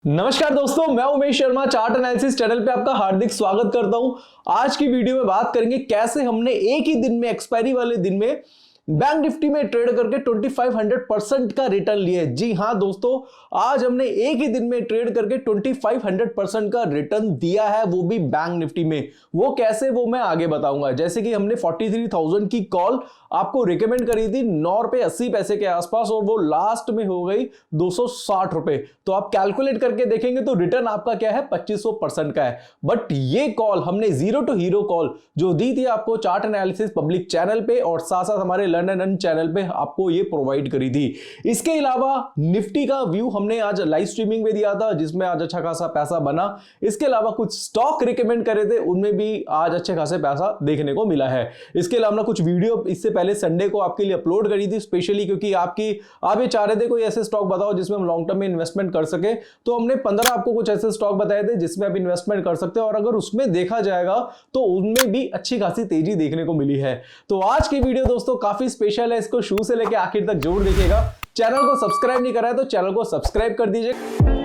नमस्कार दोस्तों, मैं Umesh Sharma chart analysis channel पे आपका हार्दिक स्वागत करता हूं। आज की वीडियो में बात करेंगे कैसे हमने एक ही दिन में एक्सपायरी वाले दिन में बैंक निफ्टी में ट्रेड करके 2500% का रिटर्न लिया है। जी हां दोस्तों, आज हमने एक ही दिन में ट्रेड करके 2500% का रिटर्न दिया है, वो भी बैंक निफ्टी में। वो कैसे, वो मैं आगे बताऊंगा। जैसे कि हमने 43,000 की कॉल आपको रिकमेंड करी थी 9 रुपए 80 पैसे के आसपास, और वो लास्ट में हो गई 260 रुपए। तो आप कैलकुलेट करके देखेंगे तो रिटर्न आपका क्या है, 2500% का है। बट ये कॉल हमने जीरो टू हीरो कॉल जो दी थी आपको चार्ट एनालिसिस पब्लिक चैनल पे, और साथ साथ हमारे लर्न एंड अर्न चैनल पे आपको ये प्रोवाइड करी थी। इसके अलावा निफ्टी का व्यू हमने आज लाइव स्ट्रीमिंग में दिया था, जिसमें आज अच्छा खासा पैसा बना। इसके अलावा कुछ स्टॉक रिकमेंड करे थे, उनमें भी आज अच्छे खासे पैसा देखने को मिला है। इसके अलावा कुछ वीडियो इससे पहले संडे को आपके लिए अपलोड करी थी स्पेशली, क्योंकि आप ये चाह रहे थे कोई ऐसे स्टॉक बताओ जिसमें हम लॉन्ग टर्म में इन्वेस्टमेंट कर सके। तो हमने 15 आपको कुछ ऐसे स्टॉक बताए थे जिसमें आप इन्वेस्टमेंट कर सकते हैं, और अगर उसमें देखा जाएगा तो उनमें भी अच्छी खासी तेजी देखने को मिली है। तो आज की वीडियो दोस्तों काफी स्पेशल है, इसको शुरू से लेकर आखिर तक जरूर देखिएगा। चैनल को सब्सक्राइब नहीं करा है तो चैनल को सब्सक्राइब कर दीजिए।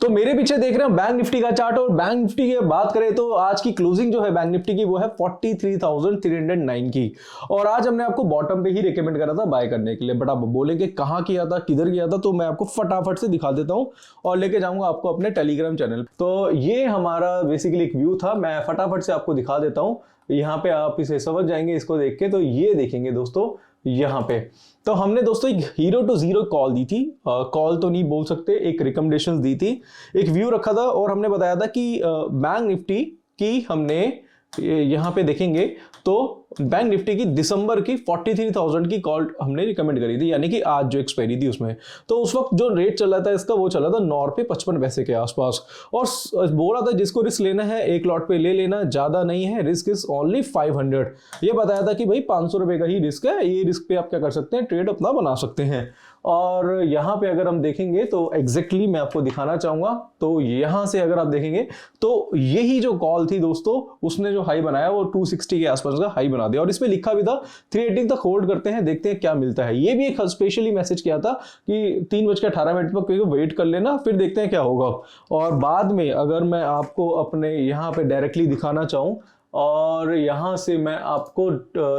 तो मेरे पीछे देख रहे हैं बैंक निफ्टी का चार्ट, और बैंक निफ्टी की बात करें तो आज की क्लोजिंग जो है बैंक निफ्टी की वो है 43,309 की। और आज हमने आपको बॉटम पे ही रिकमेंड करा था बाय करने के लिए, बट आप बोलेंगे कहां किया था, किधर किया था, तो मैं आपको फटाफट से दिखा देता हूं और लेके जाऊंगा आपको अपने टेलीग्राम चैनल। तो ये हमारा बेसिकली एक व्यू था, मैं फटाफट से आपको दिखा देता हूं। यहाँ पे आप इसे समझ जाएंगे इसको देख के। तो ये देखेंगे दोस्तों यहाँ पे, तो हमने दोस्तों एक हीरो टू जीरो कॉल दी थी, कॉल तो नहीं बोल सकते, एक रिकमेंडेशन दी थी, एक व्यू रखा था, और हमने बताया था कि बैंक निफ्टी की हमने यहाँ पे देखेंगे तो बैंक निफ्टी की दिसंबर की 43,000 की कॉल हमने रिकमेंड करी थी, यानी कि आज जो एक्सपायरी थी उसमें। तो उस वक्त जो रेट चला था इसका वो चला था 9 रुपए 55 पैसे के आसपास, और बोला था जिसको रिस्क लेना है एक लॉट पे ले लेना, ज्यादा नहीं है, रिस्क इज ओनली 500। ये बताया था कि भाई 500 रुपए का ही रिस्क है, ये रिस्क पे आप क्या कर सकते हैं, ट्रेड अपना बना सकते हैं। और यहाँ पे अगर हम देखेंगे तो एग्जैक्टली मैं आपको दिखाना चाहूंगा। तो यहाँ से अगर आप देखेंगे तो यही जो कॉल थी दोस्तों, उसने जो हाई बनाया वो 260 के आसपास का हाई बना दिया, और इसमें लिखा भी था 380 तक होल्ड करते हैं, देखते हैं क्या मिलता है। ये भी एक स्पेशली मैसेज किया था कि 3:18 पर वेट कर लेना, फिर देखते हैं क्या होगा। और बाद में अगर मैं आपको अपने यहाँ पे डायरेक्टली दिखाना चाहूँ, और यहाँ से मैं आपको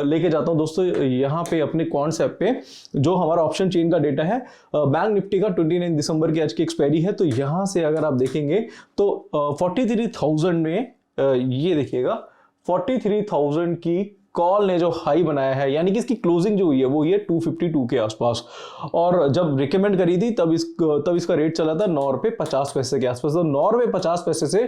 लेके जाता हूँ दोस्तों यहाँ पे अपने कॉन्सेप्ट पे, जो हमारा ऑप्शन चेन का डेटा है। बैंक निफ्टी का 29 दिसंबर की आज की एक्सपायरी है। तो यहाँ से अगर आप देखेंगे तो 43,000 में ये देखिएगा 43,000 की कॉल ने जो हाई बनाया है, यानी कि इसकी क्लोजिंग जो हुई है वो ये 252 के आसपास, और जब रिकमेंड करी थी तब इसका रेट चला था 9 रुपए 50 पैसे के आसपास। तो 9 रुपए 50 पैसे से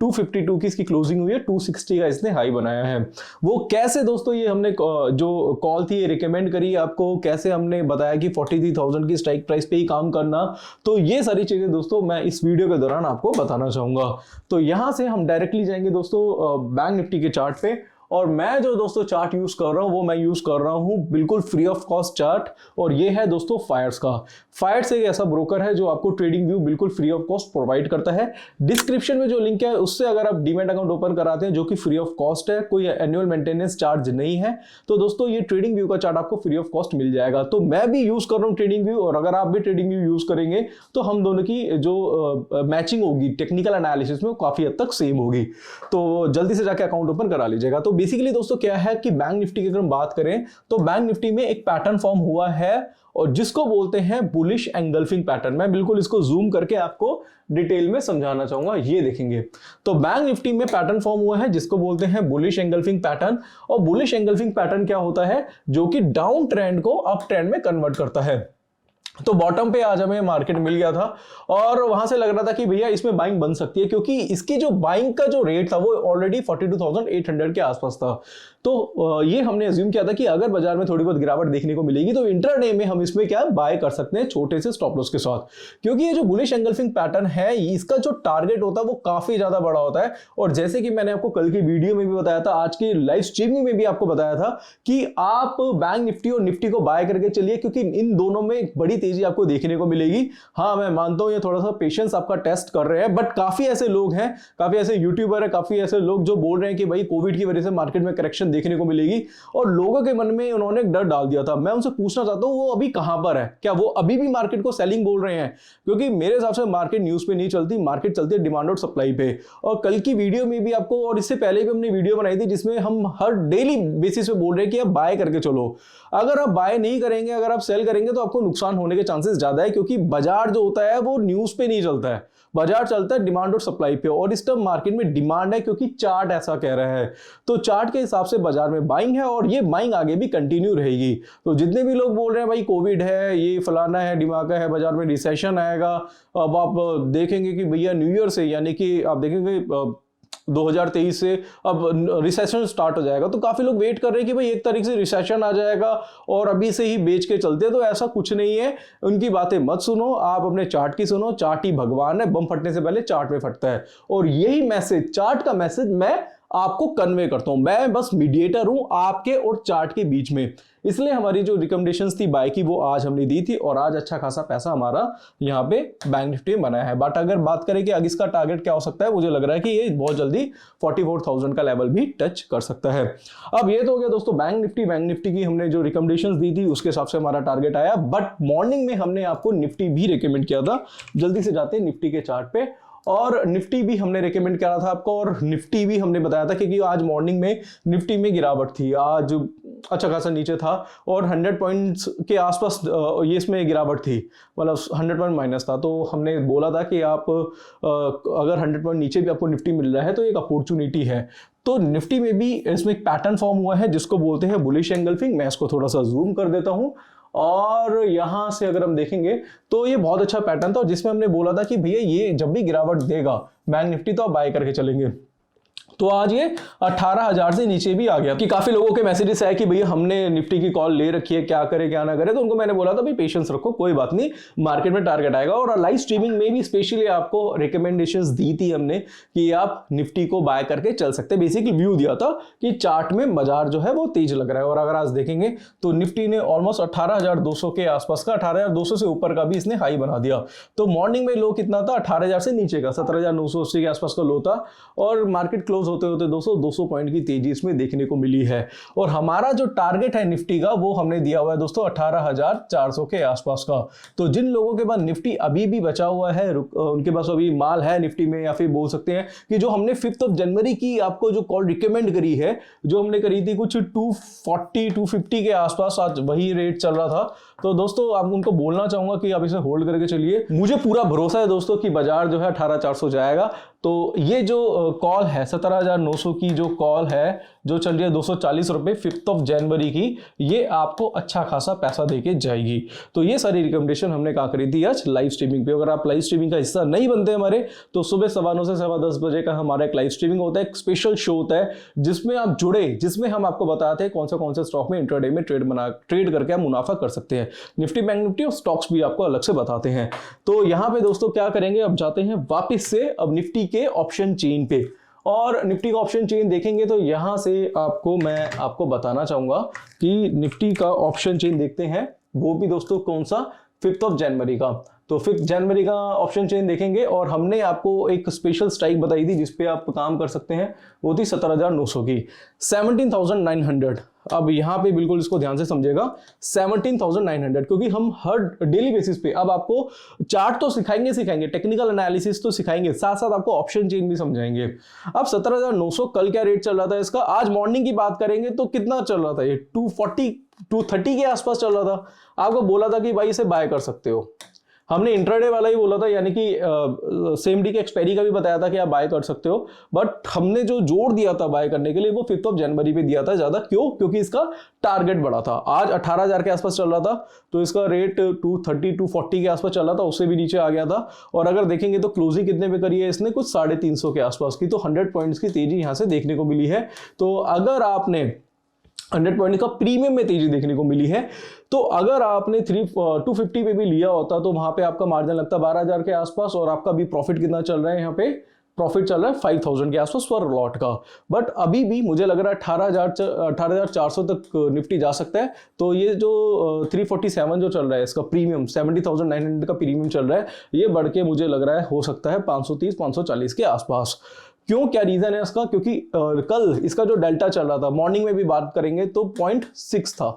252 की इसकी क्लोजिंग हुई है, 260 का इसने हाई बनाया है। वो कैसे दोस्तों, ये हमने जो कॉल थी ये रिकमेंड करी आपको, कैसे हमने बताया कि 43,000 की स्ट्राइक प्राइस पे ही काम करना। तो ये सारी चीजें दोस्तों मैं इस वीडियो के दौरान आपको बताना चाहूंगा। तो यहां से हम डायरेक्टली जाएंगे दोस्तों बैंक निफ्टी के चार्ट पे, और मैं जो दोस्तों चार्ट यूज कर रहा हूं वो मैं यूज कर रहा हूं बिल्कुल फ्री ऑफ कॉस्ट चार्ट, और ये है दोस्तों फायर्स का। फायर्स एक ऐसा ब्रोकर है जो आपको ट्रेडिंग व्यू बिल्कुल फ्री ऑफ कॉस्ट प्रोवाइड करता है। डिस्क्रिप्शन में जो लिंक है उससे अगर आप डीमैट अकाउंट ओपन कराते हैं, जो कि फ्री ऑफ कॉस्ट है, कोई एनुअल मेंटेनेंस चार्ज नहीं है, तो दोस्तों ये ट्रेडिंग व्यू का चार्ट आपको फ्री ऑफ कॉस्ट मिल जाएगा। तो मैं भी यूज कर रहा हूं ट्रेडिंग व्यू, और अगर आप भी ट्रेडिंग व्यू यूज करेंगे तो हम दोनों की जो मैचिंग होगी टेक्निकल एनालिसिस में वो काफी हद तक सेम होगी। तो जल्दी से जाके अकाउंट ओपन करा लीजिएगा। तो बेसिकली दोस्तों क्या है कि बैंक निफ्टी की अगर हम बात करें तो बैंक निफ्टी में एक पैटर्न फॉर्म हुआ है, और जिसको बोलते हैं बुलिश एंगल्फिंग पैटर्न। मैं बिल्कुल इसको जूम करके आपको डिटेल में समझाना चाहूंगा। ये देखेंगे तो बैंक निफ्टी में पैटर्न फॉर्म हुआ है जिसको बोलते हैं बुलिश एंगल्फिंग पैटर्न। और बुलिश एंगल्फिंग पैटर्न क्या होता है, जो कि डाउन ट्रेंड को अप ट्रेंड में कन्वर्ट करता है। तो बॉटम पे आज हमें मार्केट मिल गया था, और वहां से लग रहा था कि भैया इसमें बाइंग बन सकती है, क्योंकि इसकी जो बाइंग का जो रेट था वो ऑलरेडी 42,800 के आसपास था। तो ये हमने अज्यूम किया था कि अगर बाजार में थोड़ी बहुत गिरावट देखने को मिलेगी तो इंट्राडे में हम इसमें क्या बाय कर सकते हैं छोटे से स्टॉप लॉस के साथ, क्योंकि ये जो बुलिश एंगल्फिंग पैटर्न है इसका जो टारगेट होता है वो काफी ज्यादा बड़ा होता है। और जैसे कि मैंने आपको कल की वीडियो में भी बताया था, आज की लाइव स्ट्रीमिंग में भी आपको बताया था कि आप बैंक निफ्टी और निफ्टी को बाय करके चलिए, क्योंकि इन दोनों में एक बड़ी तेजी आपको देखने को मिलेगी। हाँ, मैं मानता हूं ये थोड़ा सा पेशेंस आपका टेस्ट कर रहे हैं, बट काफी ऐसे लोग हैं, काफी ऐसे यूट्यूबर है, काफी ऐसे लोग जो बोल रहे हैं कि भाई कोविड की वजह से मार्केट में करेक्शन देखने को मिलेगी, और लोगों के मन में उन्होंने एक डर डाल दिया था। मैं उनसे पूछना चाहता हूं वो अभी कहां पर है, क्या वो अभी भी मार्केट को सेलिंग बोल रहे हैं? क्योंकि मेरे हिसाब से मार्केट न्यूज पे नहीं चलती, मार्केट चलती है डिमांड और सप्लाई पे। और कल की वीडियो में भी आपको, और इससे पहले भी हमने वीडियो बनाई थी जिसमें हम हर डेली बेसिस पे बोल रहे हैं कि आप बाय करके चलो। अगर आप बाय नहीं करेंगे, अगर आप सेल करेंगे तो आपको नुकसान होने के चांसेस ज्यादा है, क्योंकि बाजार जो होता है वो न्यूज पे नहीं चलता है, बाजार चलता है डिमांड और सप्लाई पे। और इस टाइम मार्केट में डिमांड है क्योंकि चार्ट ऐसा कह रहा है, तो चार्ट के हिसाब से बाजार में बाइंग है और ये बाइंग आगे भी कंटिन्यू रहेगी। तो जितने भी लोग बोल रहे हैं भाई कोविड है, ये फलाना है, दिमाग है, बाजार में रिसेशन आएगा, अब आप देखेंगे कि भैया न्यू ईयर से, यानी कि आप देखेंगे 2023 से अब रिसेशन स्टार्ट हो जाएगा, तो काफी लोग वेट कर रहे हैं कि भाई 1 तारीख से रिसेशन आ जाएगा और अभी से ही बेच के चलते हैं। तो ऐसा कुछ नहीं है, उनकी बातें मत सुनो, आप अपने चार्ट की सुनो। चार्ट ही भगवान है, बम फटने से पहले चार्ट में फटता है, और यही मैसेज, चार्ट का मैसेज मैं आपको कन्वे करता हूं। मैं बस मीडिएटर हूं आपके और चार्ट के बीच में, इसलिए हमारी जो रिकमेंडेशंस थी बाय की वो आज हमने दी थी, और आज अच्छा खासा पैसा हमारा यहाँ पे बैंक निफ्टी में बना है। बट अगर बात करें कि आगे इसका टारगेट क्या हो सकता है, मुझे लग रहा है कि ये बहुत जल्दी 44,000 का लेवल भी टच कर सकता है। अब ये तो हो गया दोस्तों बैंक निफ्टी की हमने जो रिकमेंडेशंस दी थी उसके हिसाब से हमारा टारगेट आया। बट मॉर्निंग में हमने आपको निफ्टी भी रिकमेंड किया था। जल्दी से जाते हैं निफ्टी के चार्ट पे, और निफ्टी भी हमने रेकमेंड किया था आपको, और निफ्टी भी हमने बताया था क्योंकि आज मॉर्निंग में निफ्टी में गिरावट थी, आज अच्छा खासा नीचे था और 100 पॉइंट्स के आसपास ये इसमें गिरावट थी, मतलब 100 पॉइंट माइनस था। तो हमने बोला था कि आप अगर 100 पॉइंट नीचे भी आपको निफ्टी मिल रहा है तो एक अपॉर्चुनिटी है। तो निफ्टी में भी इसमें एक पैटर्न फॉर्म हुआ है जिसको बोलते हैं बुलिश एंगल्फिंग। मैं इसको थोड़ा सा जूम कर देता हूं, और यहां से अगर हम देखेंगे तो ये बहुत अच्छा पैटर्न था, जिसमें हमने बोला था कि भैया ये जब भी गिरावट देगा बैंक निफ्टी तो आप बाय करके चलेंगे। तो आज ये 18,000 से नीचे भी आ गया, कि काफी लोगों के मैसेजेस आए कि भैया हमने निफ्टी की कॉल ले रखी है, क्या करे क्या ना करे। तो उनको मैंने बोला था भाई पेशेंस रखो, कोई बात नहीं, मार्केट में टारगेट आएगा। और लाइव स्ट्रीमिंग में भी स्पेशली आपको रिकमेंडेशंस दी थी हमने कि आप निफ्टी को बाय करके चल सकते हैं। बेसिकली व्यू दिया था कि चार्ट में बाजार जो है वो तेज लग रहा है। और अगर आज देखेंगे तो निफ्टी ने ऑलमोस्ट 18,200 के आसपास का, 18,200 से ऊपर का भी इसने हाई बना दिया। तो मॉर्निंग में लो कितना था, 18,000 से नीचे का 17,980 के आसपास का लो था, और मार्केट क्लोज होते होते 200 पॉइंट की तेजी इसमें देखने को मिली है। और हमारा जो टारगेट है निफ्टी का वो हमने दिया हुआ है दोस्तों 18,400 के आसपास का। तो जिन लोगों के पास निफ्टी अभी भी बचा हुआ है, उनके पास अभी माल है निफ्टी में, या फिर बोल सकते हैं कि जो हमने 5 जनवरी की आपको जो कॉल रिकमेंड करी है, जो हमने करी थी कुछ 240 250 के आसपास, आज वही रेट चल रहा था। तो दोस्तों आप उनको बोलना चाहूंगा कि आप इसे होल्ड करके चलिए। मुझे पूरा भरोसा है दोस्तों कि बाजार जो है 18,400 जाएगा। तो ये जो कॉल है 17,900 की जो कॉल है जो चल रही है 240 रुपए 5 जनवरी की, ये आपको अच्छा खासा पैसा देके जाएगी। तो ये सारी रिकमेंडेशन हमने कहा करी थी आज लाइव स्ट्रीमिंग पे। अगर आप लाइव स्ट्रीमिंग का हिस्सा नहीं बनते हमारे, तो सुबह 9:15 से 10:15 बजे का हमारा एक लाइव स्ट्रीमिंग होता है, एक स्पेशल शो होता है जिसमें आप जुड़े, जिसमें हम आपको बताते हैं कौन से स्टॉक में इंट्राडे में ट्रेड करके आप मुनाफा कर सकते हैं। निफ्टी बैंक निफ्टी और स्टॉक्स भी आपको अलग से बताते हैं। तो यहाँ पे दोस्तों क्या करेंगे, अब जाते हैं वापस से अब निफ्टी के ऑप्शन चेन पे, और निफ्टी का ऑप्शन चेन देखेंगे तो यहां से मैं आपको बताना चाहूंगा कि निफ्टी का ऑप्शन चेन देखते हैं, वो भी दोस्तों कौन सा, 5 जनवरी का। तो 5 जनवरी का ऑप्शन चेन देखेंगे, और हमने आपको एक स्पेशल स्ट्राइक बताई थी जिसपे आप काम कर सकते हैं, वो थी 17,900 की, 17,900। अब यहाँ पे बिल्कुल इसको ध्यान से समझेगा, 17,900, क्योंकि हम हर डेली बेसिस पे अब आपको चार्ट तो सिखाएंगे, टेक्निकल एनालिसिस तो सिखाएंगे, साथ साथ आपको ऑप्शन चेन भी समझाएंगे। अब 17,900 कल क्या रेट चल रहा था इसका, आज मॉर्निंग की बात करेंगे तो कितना चल रहा था, ये 240 230 के आसपास चल रहा था। आपको बोला था कि भाई इसे बाय कर सकते हो, हमने इंट्राडे वाला ही बोला था, यानी कि सेम डी के एक्सपायरी का भी बताया था कि आप बाय कर सकते हो। बट हमने जो जोड़ दिया था बाय करने के लिए वो 5 जनवरी पे दिया था ज्यादा। क्यों? क्योंकि इसका टारगेट बड़ा था। आज 18,000 के आसपास चल रहा था, तो इसका रेट 230 240 के आसपास चल रहा था, उससे भी नीचे आ गया था। और अगर देखेंगे तो क्लोजिंग कितने पे करी है इसने, कुछ 350 के आसपास की। तो 100 पॉइंट्स की तेजी यहां से देखने को मिली है। तो अगर आपने 100 पॉइंट का प्रीमियम में तेजी देखने को मिली है। तो अगर आपने 250 पे भी लिया होता तो वहां पे आपका मार्जिन लगता 12,000 के आसपास, और आपका भी प्रॉफिट कितना चल रहा है, यहाँ पे प्रॉफिट चल रहा है 5,000 के आसपास पर लॉट का। बट अभी भी मुझे लग रहा है 18,400 तक निफ्टी जा सकता है। तो ये जो 347 जो चल रहा है इसका प्रीमियम 70,900 का प्रीमियम चल रहा है, ये बढ़ के मुझे लग रहा है हो सकता है 530-540 के आसपास। क्यों, क्या रीजन है इसका? क्योंकि कल इसका जो डेल्टा चल रहा था, मॉर्निंग में भी बात करेंगे तो 0.6 था,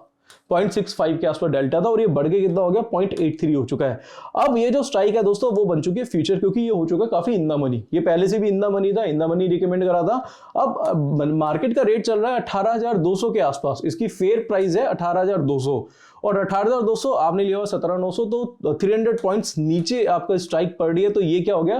0.65 के आसपास डेल्टा था, और ये बढ़ के कितना हो गया 0.83 हो चुका है। अब ये जो स्ट्राइक है दोस्तों वो बन चुकी है फ्यूचर, क्योंकि ये हो चुका है काफी इन द मनी। ये पहले से भी इन द मनी था, इन द मनी रिकमेंड करा था। अब मार्केट का रेट चल रहा है 18,200 के आसपास, इसकी फेयर प्राइस है 18,200, और 18,200 आपने लिया हुआ 17,900, तो 300 पॉइंट्स नीचे आपका स्ट्राइक पड़ रही है। तो ये क्या हो गया,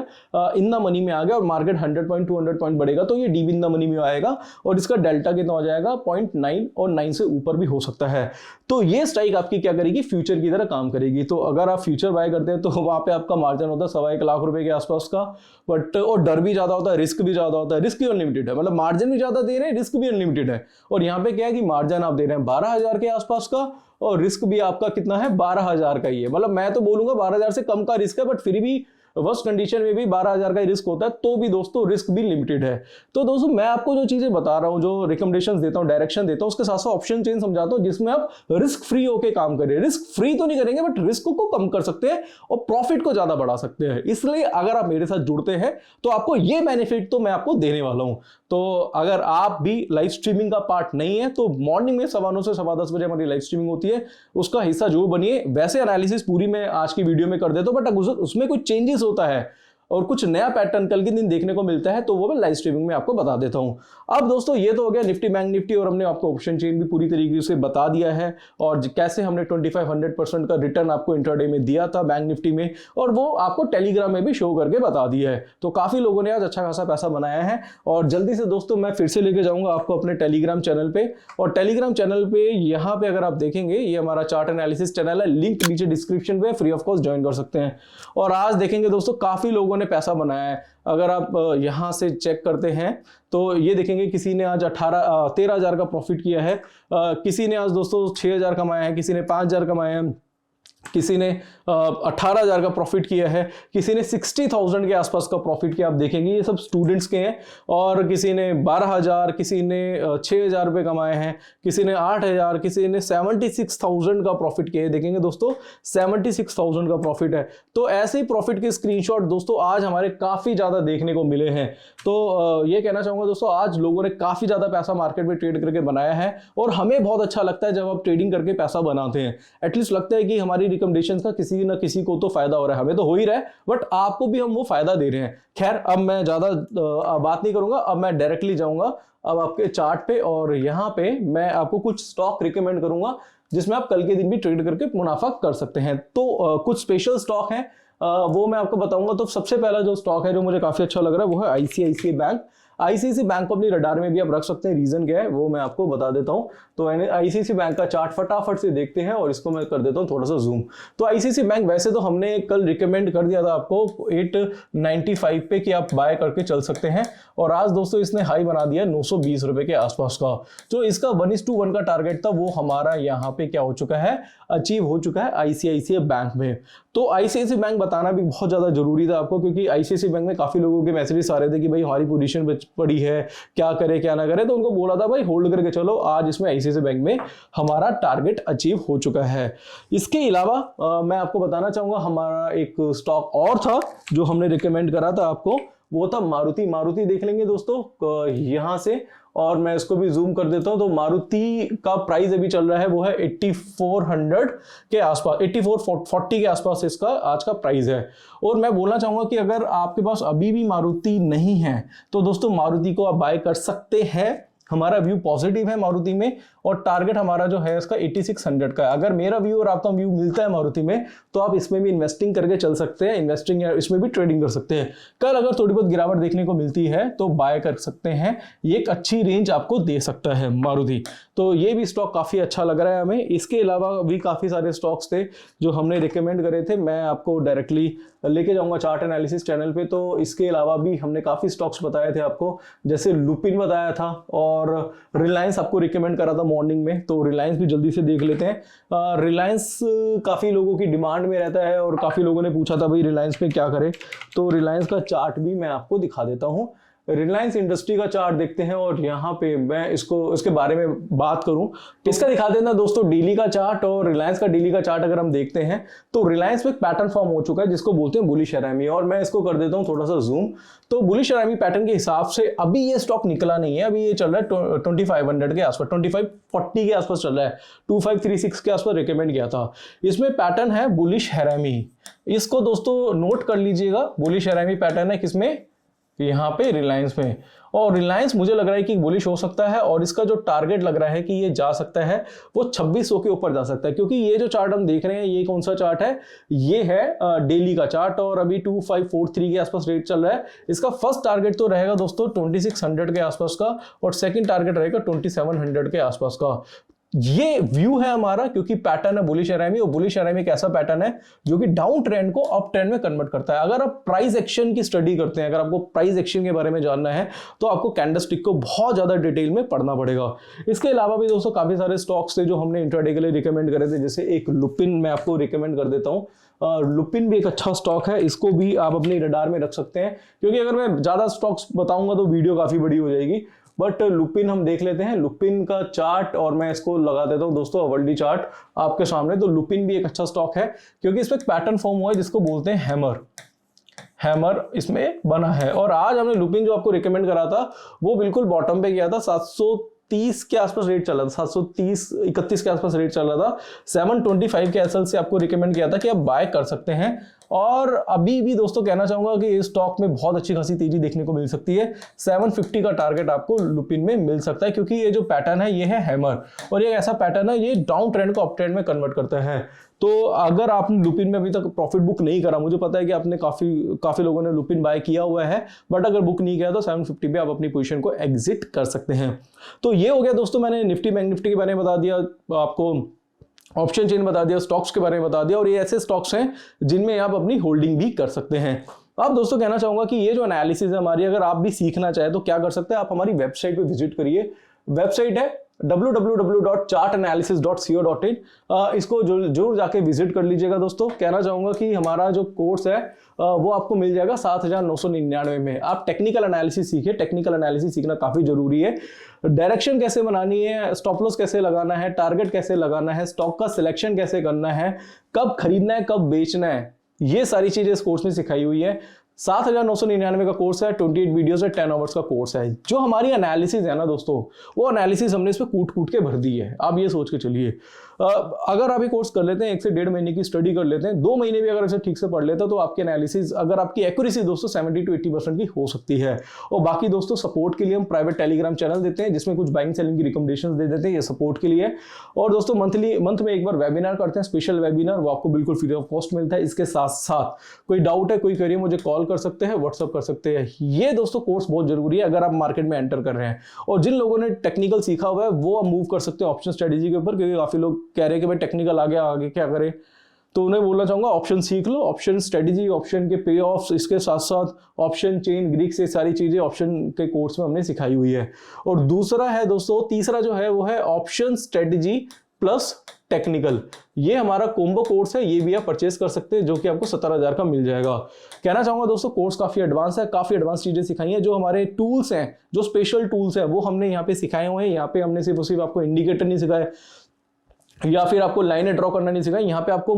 इन द मनी में आ गया, और मार्केट 100 पॉइंट 200 पॉइंट बढ़ेगा तो ये डीप इन द मनी में आएगा, और इसका डेल्टा कितना हो जाएगा 0.9, और 9 से ऊपर भी हो सकता है। तो ये स्ट्राइक आपकी क्या करेगी, फ्यूचर की तरह काम करेगी। तो अगर आप फ्यूचर बाय करते हैं तो वहां पे आपका मार्जिन होता है 1.25 लाख रुपए के आसपास का, बट और डर भी ज्यादा होता है, रिस्क भी ज्यादा होता है। रिस्क भी अनलिमिटेड है, मतलब मार्जिन भी ज्यादा दे रहे हैं, रिस्क भी अनलिमिटेड है। और यहाँ पे क्या है कि मार्जिन आप दे रहे हैं 12,000 के आसपास का, और रिस्क भी आपका कितना है 12,000 का ही है। मतलब मैं तो बोलूंगा 12,000 से कम का रिस्क है, बट फिर भी वर्स्ट कंडीशन में भी 12,000 का रिस्क होता है, तो भी दोस्तों रिस्क भी लिमिटेड है। तो दोस्तों मैं आपको जो चीजें बता रहा हूं, जो रिकमेंडेशंस देता हूं, डायरेक्शन देता हूं, उसके साथ साथ ऑप्शन चेन समझाता हूं, जिसमें आप रिस्क फ्री होकर काम करें। रिस्क फ्री तो नहीं करेंगे, बट रिस्क को कम कर सकते हैं और प्रॉफिट को ज्यादा बढ़ा सकते हैं। इसलिए अगर आप मेरे साथ जुड़ते हैं तो आपको ये बेनिफिट तो मैं आपको देने वाला हूं। तो अगर आप भी लाइव स्ट्रीमिंग का पार्ट नहीं है तो मॉर्निंग में 9:15 से 10:15 बजे हमारी लाइव स्ट्रीमिंग होती है, उसका हिस्सा जरूर बनिए। वैसे एनालिसिस पूरी मैं आज की वीडियो में कर देता हूं, बट उसमें कुछ चेंजेस होता है और कुछ नया पैटर्न कल के दिन देखने को मिलता है, तो वो मैं लाइव स्ट्रीमिंग में आपको बता देता हूं। अब दोस्तों ये तो हो गया निफ्टी बैंक निफ्टी, और हमने आपको ऑप्शन चेन भी पूरी तरीके से बता दिया है, और कैसे हमने 2500% का रिटर्न आपको इंट्राडे में दिया था बैंक निफ्टी में, और वो आपको टेलीग्राम में भी शो करके बता दिया है। तो काफी लोगों ने आज अच्छा खासा पैसा बनाया है। और जल्दी से दोस्तों मैं फिर से लेके जाऊंगा आपको अपने टेलीग्राम चैनल पे, और टेलीग्राम चैनल पे यहाँ पे अगर आप देखेंगे, ये हमारा चार्ट एनालिसिस चैनल है, लिंक नीचे डिस्क्रिप्शन पे फ्री ऑफ कॉस्ट ज्वाइन कर सकते हैं। और आज देखेंगे दोस्तों काफी लोगों ने पैसा बनाया है। अगर आप यहां से चेक करते हैं तो ये देखेंगे किसी ने आज 13,000 का प्रॉफिट किया है, किसी ने आज दोस्तों 6,000 कमाया है, किसी ने 5,000 कमाया है, किसी ने 18,000 का प्रॉफिट किया है, किसी ने 60,000 के आसपास का प्रॉफिट किया। आप देखेंगे ये सब स्टूडेंट्स के हैं, और किसी ने 12,000, किसी ने 6,000 रुपये कमाए हैं, किसी ने 8,000, किसी ने 76,000 का प्रॉफिट किया है। देखेंगे दोस्तों 76,000 का प्रॉफिट है। तो ऐसे ही प्रॉफिट के स्क्रीनशॉट दोस्तों आज हमारे काफी ज्यादा देखने को मिले हैं। तो ये कहना चाहूंगा दोस्तों, आज लोगों ने काफी ज्यादा पैसा मार्केट में ट्रेड करके बनाया है, और हमें बहुत अच्छा लगता है जब आप ट्रेडिंग करके पैसा बनाते हैं। एटलीस्ट लगता है कि हमारी रिकमेंडेशंस का किसी न किसी को तो फायदा हो रहा है, हमें तो हो ही रहा है, बट आपको भी हम वो फायदा दे रहे हैं। खैर अब मैं ज्यादा बात नहीं करूंगा, अब मैं डायरेक्टली जाऊंगा अब आपके चार्ट पे, और यहां पे मैं आपको कुछ स्टॉक रिकमेंड करूंगा जिसमें आप कल के दिन भी ट्रेड करके मुनाफा कर सकते हैं। तो कुछ स्पेशल स्टॉक हैं, वो मैं आपको बताऊंगा। तो सबसे पहला जो स्टॉक है जो मुझे काफी अच्छा लग रहा है वो है आईसीआईसीआई बैंक। आईसीआईसीआई बैंक को अपनी रडार में भी आप रख सकते हैं। रीजन क्या है वो मैं आपको बता देता हूं। तो आईसीआईसीआई बैंक का चार्ट फटाफट से देखते हैं, और इसको मैं कर देता हूं थोड़ा सा जूम। तो आईसीआईसीआई बैंक वैसे तो हमने कल रिकमेंड कर दिया था आपको 895 पे कि आप बाय करके चल सकते हैं, और आज दोस्तों इसने हाई बना दिया 920 रुपए के आसपास का। जो इसका 1:1 का टारगेट था वो हमारा यहाँ पे क्या हो चुका है, अचीव हो चुका है आईसीआईसीआई बैंक में। तो आईसीआईसीआई बैंक बताना भी बहुत ज्यादा जरूरी था आपको, क्योंकि आईसीआईसीआई बैंक में काफी लोगों के मैसेजेस आ रहे थे कि भाई हमारी पोजीशन पड़ी है, क्या करे क्या ना करे। तो उनको बोला था भाई होल्ड करके चलो, आज इसमें आईसीआईसीआई बैंक में हमारा टारगेट अचीव हो चुका है। इसके अलावा मैं आपको बताना चाहूंगा हमारा एक स्टॉक और था जो हमने रिकमेंड करा था आपको, वो था मारुति। मारुति देख लेंगे दोस्तों यहां से, और मैं इसको भी जूम कर देता हूं। तो मारुति का प्राइस अभी चल रहा है वो है 8400 के आसपास, 8440 के आसपास इसका आज का प्राइस है। और मैं बोलना चाहूंगा कि अगर आपके पास अभी भी मारुति नहीं है तो दोस्तों मारुति को आप बाय कर सकते हैं। हमारा व्यू पॉजिटिव है मारुति में, और टारगेट हमारा जो है इसका 8600 का है। अगर मेरा व्यू और आपका व्यू मिलता है मारुति में तो आप इसमें भी इन्वेस्टिंग करके चल सकते हैं, इन्वेस्टिंग या इसमें भी ट्रेडिंग कर सकते हैं। कल अगर थोड़ी बहुत गिरावट देखने को मिलती है तो बाय कर सकते हैं, ये एक अच्छी रेंज आपको दे सकता है मारुति। तो ये भी स्टॉक काफी अच्छा लग रहा है हमें। इसके अलावा भी काफी सारे स्टॉक्स थे जो हमने रिकमेंड करे थे, मैं आपको डायरेक्टली लेके जाऊंगा चार्ट एनालिसिस चैनल पे। तो इसके अलावा भी हमने काफी स्टॉक्स बताए थे आपको, जैसे लुपिन बताया था, और रिलायंस आपको रिकमेंड करा था मॉर्निंग में, तो रिलायंस भी जल्दी से देख लेते हैं। रिलायंस काफ़ी लोगों की डिमांड में रहता है और काफ़ी लोगों ने पूछा था भाई रिलायंस में क्या करें, तो रिलायंस का चार्ट भी मैं आपको दिखा देता हूँ। रिलायंस इंडस्ट्री का चार्ट देखते हैं और यहाँ पे मैं इसके बारे में बात करूं, इसका दिखा देना दोस्तों डेली का चार्ट। और रिलायंस का डेली का चार्ट अगर हम देखते हैं तो रिलायंस में पैटर्न फॉर्म हो चुका है जिसको बोलते हैं बुलिश हैरामी, और मैं इसको कर देता हूं थोड़ा सा जूम। तो बुलिश हैरामी पैटर्न के हिसाब से अभी ये स्टॉक निकला नहीं है, अभी ये चल रहा है 2500 के आसपास, 2540 के आसपास चल रहा है, 2536 के आसपास रिकमेंड किया था। इसमें पैटर्न है बुलिश हैरामी, इसको दोस्तों नोट कर लीजिएगा। बुलिश हैरामी पैटर्न है किसमें, यहाँ पे रिलायंस में। और रिलायंस मुझे लग रहा है कि बुलिश हो सकता है और इसका जो टारगेट लग रहा है कि ये जा सकता है वो 2600 के ऊपर जा सकता है, क्योंकि ये जो चार्ट हम देख रहे हैं ये कौन सा चार्ट है, ये है डेली का चार्ट और अभी 2543 के आसपास रेट चल रहा है। इसका फर्स्ट टारगेट तो रहेगा दोस्तों 2600 के आसपास का और सेकंड टारगेट रहेगा 2700 के आसपास का। ये व्यू है हमारा, क्योंकि पैटर्न है बुलिश हैरामी, और बुलिश हैरामी एक ऐसा पैटर्न है जो कि डाउन ट्रेंड को अप ट्रेंड में कन्वर्ट करता है। अगर आप प्राइस एक्शन की स्टडी करते हैं, अगर आपको प्राइस एक्शन के बारे में जानना है तो आपको कैंडलस्टिक को बहुत ज्यादा डिटेल में पढ़ना पड़ेगा। इसके अलावा भी दोस्तों काफी सारे स्टॉक्स थे जो हमने इंट्राडे के लिए रिकमेंड करे थे, जैसे एक लुपिन मैं आपको रिकमेंड कर देता हूँ। लुपिन भी एक अच्छा स्टॉक है, इसको भी आप अपने रडार में रख सकते हैं, क्योंकि अगर मैं ज्यादा स्टॉक्स बताऊंगा तो वीडियो काफी बड़ी हो जाएगी। बट लुपिन हम देख लेते हैं, लुपिन का चार्ट, और मैं इसको लगा देता हूं दोस्तों वर्ल्डी चार्ट आपके सामने। तो लुपिन भी एक अच्छा स्टॉक है क्योंकि इसमें एक पैटर्न फॉर्म हुआ है जिसको बोलते हैं हैमर इसमें बना है। और आज हमने लुपिन जो आपको रिकमेंड करा था वो बिल्कुल बॉटम पे गया था, 730 के आसपास रेट चल रहा था, 730-31 के आसपास रेट चल रहा था। 725 के एसएल से आपको रिकमेंड किया था कि आप बाय कर सकते हैं। और अभी भी दोस्तों कहना चाहूंगा कि इस स्टॉक में बहुत अच्छी खासी तेजी देखने को मिल सकती है। 750 का टारगेट आपको लुपिन में मिल सकता है, क्योंकि ये जो पैटर्न है ये है हैमर, और ये ऐसा पैटर्न है ये डाउन ट्रेंड को अप ट्रेंड में कन्वर्ट करता है। तो अगर आपने लुपिन में अभी तक प्रॉफिट बुक नहीं करा, मुझे पता है कि आपने काफी लोगों ने लुपिन बाय किया हुआ है, बट अगर बुक नहीं किया तो 750 पे आप अपनी पोजीशन को एग्जिट कर सकते हैं। तो ये हो गया दोस्तों, मैंने निफ्टी बैंक निफ्टी के बारे में बता दिया आपको, ऑप्शन चेन बता दिया, स्टॉक्स के बारे में बता दिया, और ये ऐसे स्टॉक्स हैं जिनमें आप अपनी होल्डिंग भी कर सकते हैं। अब दोस्तों कहना चाहूंगा कि ये जो एनालिसिस है हमारी, अगर आप भी सीखना चाहें तो क्या कर सकते हैं, आप हमारी वेबसाइट पे विजिट करिए। वेबसाइट है www.chartanalysis.co.in, इसको जरूर जाके विजिट कर लीजिएगा दोस्तों। कहना चाहूंगा कि हमारा जो कोर्स है वो आपको मिल जाएगा 7,999 में। आप टेक्निकल एनालिसिस सीखिए, टेक्निकल एनालिसिस सीखना काफी जरूरी है। डायरेक्शन कैसे बनानी है, स्टॉप लॉस कैसे लगाना है, टारगेट कैसे लगाना है, स्टॉक का सिलेक्शन कैसे करना है, कब खरीदना है कब बेचना है, ये सारी चीजें इस कोर्स में सिखाई हुई है। 7,999 का कोर्स है, 28 वीडियोस है, 10 आवर्स का कोर्स है। जो हमारी एनालिसिस है ना दोस्तों, वो एनालिसिस हमने इस पे कूट के भर दी है। आप ये सोच के चलिए, अगर आप ये कोर्स कर लेते हैं, 1 से 1.5 महीने की स्टडी कर लेते हैं, 2 महीने भी अगर इसे ठीक से पढ़ लेते हैं, तो आपकी एनालिसिस, अगर आपकी एक्यूरेसी दोस्तों 70 to 80% की हो सकती है। और बाकी दोस्तों सपोर्ट के लिए हम प्राइवेट टेलीग्राम चैनल देते हैं जिसमें कुछ बाइंग सेलिंग की रिकमेंडेशन दे देते हैं, ये सपोर्ट के लिए। और दोस्तों मंथ में एक बार वेबिनार करते हैं, स्पेशल वेबिनार, वो आपको बिल्कुल फ्री ऑफ कॉस्ट मिलता है। इसके साथ साथ कोई डाउट है, कोई क्वेरी, मुझे कॉल कर सकते हैं, व्हाट्सअप कर सकते हैं। ये दोस्तों कोर्स बहुत जरूरी है अगर आप मार्केट में एंटर कर रहे हैं। और जिन लोगों ने टेक्निकल सीखा हुआ है वो अब मूव कर सकते हैं ऑप्शन स्ट्रेटेजी के ऊपर, क्योंकि काफी लोग कह रहे हैं कि भाई टेक्निकल आगे क्या करें, तो उन्हें बोलना चाहूंगा ऑप्शन सीख लो। ऑप्शन स्ट्रेटेजी, ऑप्शन के पे ऑफ्स, इसके साथ साथ ऑप्शन चेन, ग्रीक से सारी चीजें ऑप्शन के कोर्स में हमने सिखाई हुई है। और दूसरा है दोस्तों, तीसरा जो है वो है ऑप्शन स्ट्रेटेजी प्लस टेक्निकल, ये हमारा कोम्बो कोर्स है, ये भी आप परचेस कर सकते हैं, जो कि आपको 17,000 का मिल जाएगा। कहना चाहूंगा दोस्तों कोर्स काफी एडवांस है, काफी एडवांस चीजें सिखाई हैं। जो हमारे टूल्स हैं, जो स्पेशल टूल्स हैं, वो हमने यहाँ पे सिखाए हुए हैं। यहाँ पे हमने सिर्फ आपको इंडिकेटर नहीं सिखाया या फिर आपको लाइनें ड्रॉ करना नहीं सिखाई, यहाँ पे आपको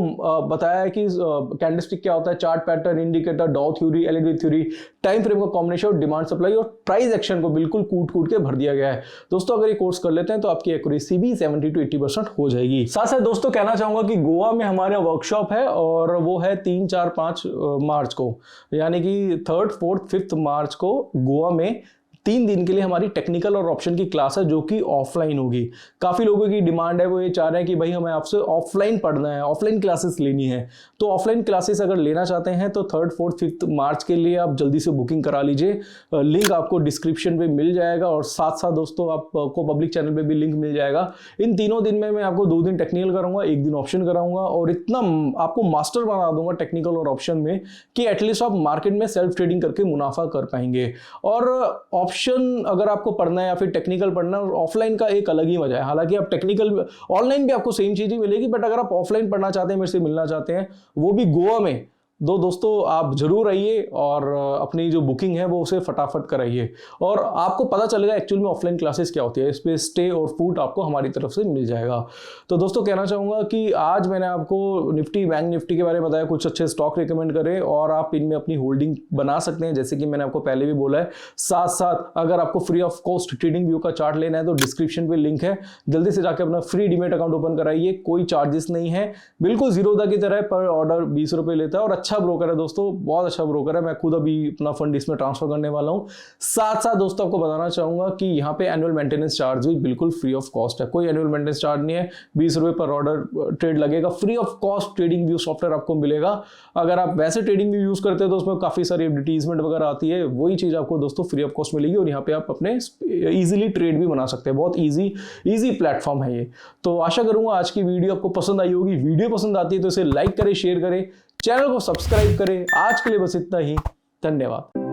बताया है कि कैंडलस्टिक क्या होता है, चार्ट पैटर्न, इंडिकेटर, डॉ theory, LED theory, time frame का कॉम्बिनेशन और डिमांड सप्लाई और प्राइस एक्शन को बिल्कुल कूट के भर दिया गया है। दोस्तों अगर ये कोर्स कर लेते हैं तो आपकी एक्यूरेसी भी 70 to 80% हो जाएगी। साथ साथ दोस्तों कहना चाहूंगा कि गोवा में हमारा वर्कशॉप है और वो है 3, 4, 5 मार्च को, यानी कि 3rd, 4th, 5th मार्च को गोवा में 3 दिन के लिए हमारी टेक्निकल और ऑप्शन की क्लास है, जो कि ऑफलाइन होगी। काफी लोगों की डिमांड है, वो ये चाह रहे हैं कि भाई हमें आपसे ऑफलाइन पढ़ना है, ऑफलाइन क्लासेस लेनी है। तो ऑफलाइन क्लासेस अगर लेना चाहते हैं तो 3rd, 4th, 5th मार्च के लिए आप जल्दी से बुकिंग करा लीजिए। लिंक आपको डिस्क्रिप्शन पे मिल जाएगा और साथ साथ दोस्तों आपको पब्लिक चैनल पे भी लिंक मिल जाएगा। इन तीनों दिन में मैं आपको 2 दिन टेक्निकल कराऊंगा, 1 दिन ऑप्शन कराऊंगा, और इतना आपको मास्टर बना दूंगा टेक्निकल और ऑप्शन में कि एटलीस्ट आप मार्केट में सेल्फ ट्रेडिंग करके मुनाफा कर पाएंगे। और ऑप्शन अगर आपको पढ़ना है या फिर टेक्निकल पढ़ना है, ऑफलाइन का एक अलग ही मजा है। हालांकि आप टेक्निकल ऑनलाइन भी आपको सेम चीज ही मिलेगी, बट अगर आप ऑफलाइन पढ़ना चाहते हैं, मेरे से मिलना चाहते हैं, वो भी गोवा में, दोस्तों आप जरूर आइए और अपनी जो बुकिंग है वो उसे फटाफट कराइए और आपको पता चलेगा एक्चुअल में ऑफलाइन क्लासेस क्या होती है। इस पे स्टे और फूड आपको हमारी तरफ से मिल जाएगा। तो दोस्तों कहना चाहूँगा कि आज मैंने आपको निफ्टी, बैंक निफ्टी के बारे में बताया, कुछ अच्छे स्टॉक रिकमेंड करें और आप इनमें अपनी होल्डिंग बना सकते हैं, जैसे कि मैंने आपको पहले भी बोला है। साथ साथ अगर आपको free of cost trading view का चार्ट लेना है तो डिस्क्रिप्शन पे लिंक है, जल्दी से जाकर अपना फ्री डीमेट अकाउंट ओपन कराइए, कोई चार्जेस नहीं है, बिल्कुल जीरोधा की तरह, पर ऑर्डर 20 रुपए लेता है और अच्छा ब्रोकर है दोस्तों, बहुत अच्छा ब्रोकर है। मैं खुद अभी अपना फंड इसमें ट्रांसफर करने वाला हूं। साथ साथ दोस्तों आपको बताना चाहूंगा कि यहाँ पे एनुअल मेंटेनेंस चार्ज भी बिल्कुल फ्री ऑफ कॉस्ट है, कोई एनुअल मेंटेनेंस चार्ज नहीं है, 20 रुपए पर ऑर्डर ट्रेड लगेगा, free of cost trading view software आपको मिलेगा। अगर आप वैसे ट्रेडिंग व्यू यूज करते हैं तो उसमें काफी सारी एडवर्टीजमेंट वगैरह आती है, वही चीज आपको दोस्तों फ्री ऑफ कॉस्ट मिलेगी और यहाँ पे आप अपने इजीली ट्रेड भी बना सकते हैं। बहुत इजी प्लेटफॉर्म है ये। तो आशा करूंगा आज की वीडियो आपको पसंद आई होगी। वीडियो पसंद आती है तो इसे लाइक करें, शेयर करें, चैनल को सब्सक्राइब करें। आज के लिए बस इतना ही, धन्यवाद।